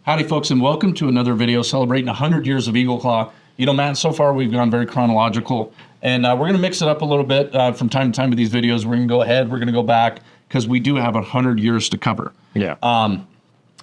Howdy, folks, and welcome to another video celebrating 100 years of Eagle Claw. You know, Matt, so far we've gone very chronological, and we're going to mix it up a little bit from time to time with these videos. We're going to go ahead, we're going to go back, because we do have 100 years to cover. Yeah.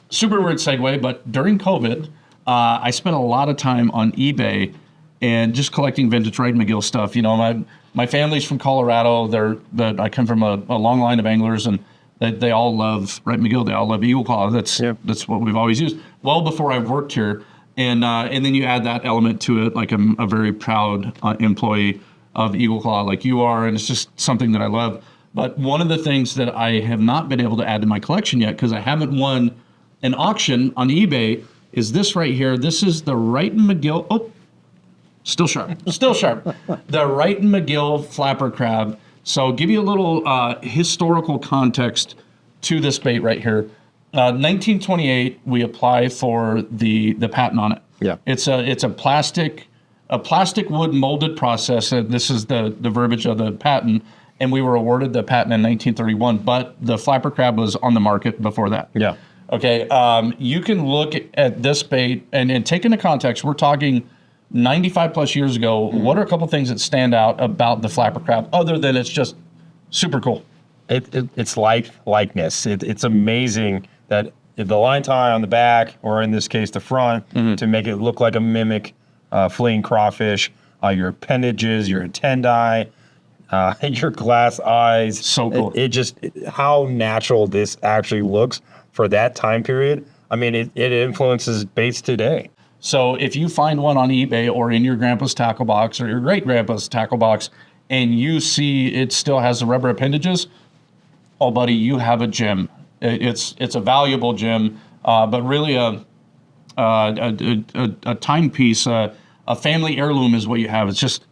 Super weird segue, but during COVID, I spent a lot of time on eBay and just collecting vintage Wright McGill stuff. You know, my family's from Colorado. I come from a long line of anglers, and they all love Wright McGill. They all love Eagle Claw. That's what we've always used. Well before I worked here, and then you add that element to it, like I'm a very proud employee of Eagle Claw, like you are, and it's just something that I love. But one of the things that I have not been able to add to my collection yet, because I haven't won an auction on eBay, is this right here. This is the Wright McGill. Oh, still sharp. Still sharp. The Wright McGill Flapper Crab. So give you a little historical context to this bait right here. 1928, we apply for the patent on it. Yeah. It's a plastic wood molded process. This is the verbiage of the patent, and we were awarded the patent in 1931. But the flapper crab was on the market before that. Yeah. Okay. You can look at this bait and take into context. We're talking 95 plus years ago. Mm-hmm. What are a couple things that stand out about the flapper crab, other than it's just super cool? It's likeness. It's amazing that the line tie on the back, or in this case the front, to make it look like a mimic fleeing crawfish, your appendages, your antennae, your glass eyes. So cool. How natural this actually looks for that time period. I mean, it influences baits today. So if you find one on eBay or in your grandpa's tackle box or your great grandpa's tackle box, and you see it still has the rubber appendages, oh buddy, you have a gem. It's a valuable gem, but really a timepiece, a family heirloom is what you have. It's just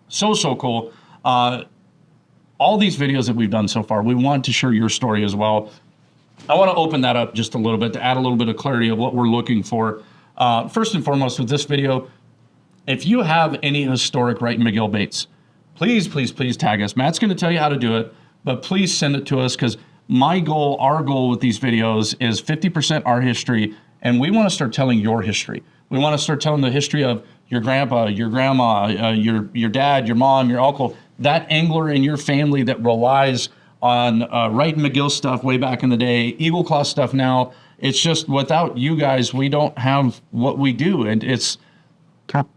so cool. All these videos that we've done so far, we want to share your story as well. I want to open that up just a little bit to add a little bit of clarity of what we're looking for. First and foremost with this video, if you have any historic Wright McGill baits, please tag us. Matt's going to tell you how to do it, but please send it to us, because our goal with these videos is 50% our history, and we want to start telling your history. We want to start telling the history of your grandpa, your grandma, your dad, your mom, your uncle, that angler in your family that relies on Wright McGill stuff way back in the day, Eagle Claw stuff now. It's just, without you guys, we don't have what we do. And it's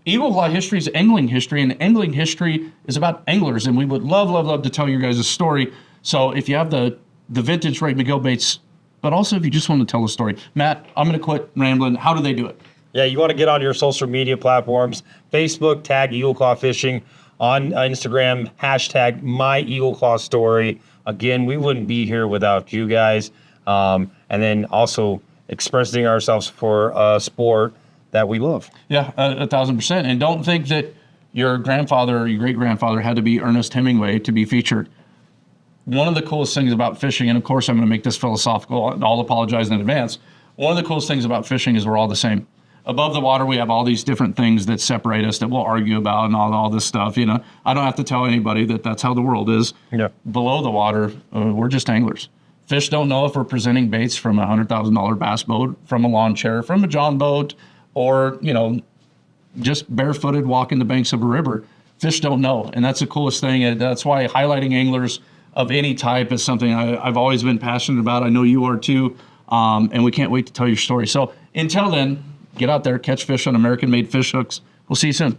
Eagle Claw history is angling history, and angling history is about anglers. And we would love to tell you guys a story. So if you have the vintage Wright McGill baits, but also if you just want to tell a story. Matt, I'm going to quit rambling. How do they do it? Yeah, you want to get on your social media platforms. Facebook, tag Eagle Claw Fishing. On Instagram, hashtag #MyEagleClawStory. Again, we wouldn't be here without you guys. And then also expressing ourselves for a sport that we love. Yeah, 1,000%. And don't think that your grandfather or your great-grandfather had to be Ernest Hemingway to be featured. One of the coolest things about fishing, and of course I'm going to make this philosophical, and I'll apologize in advance. One of the coolest things about fishing is we're all the same. Above the water, we have all these different things that separate us that we'll argue about and all this stuff. You know, I don't have to tell anybody that that's how the world is. Yeah. Below the water, we're just anglers. Fish don't know if we're presenting baits from a $100,000 bass boat, from a lawn chair, from a John boat, or, you know, just barefooted walking the banks of a river. Fish don't know, and that's the coolest thing. And that's why highlighting anglers of any type is something I've always been passionate about. I know you are too, and we can't wait to tell your story. So until then, get out there, catch fish on American-made fish hooks. We'll see you soon.